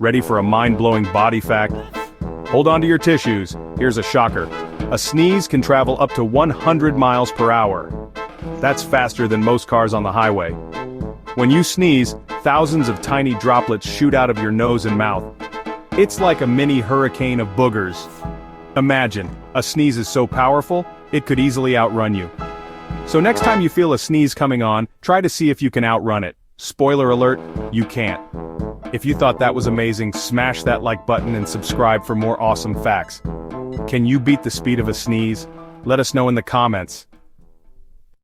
Ready for a mind-blowing body fact? Hold on to your tissues, here's a shocker. A sneeze can travel up to 100 miles per hour. That's faster than most cars on the highway. When you sneeze, thousands of tiny droplets shoot out of your nose and mouth. It's like a mini hurricane of boogers. Imagine, a sneeze is so powerful, it could easily outrun you. So next time you feel a sneeze coming on, try to see if you can outrun it. Spoiler alert, you can't. If you thought that was amazing, smash that like button and subscribe for more awesome facts. Can you beat the speed of a sneeze? Let us know in the comments.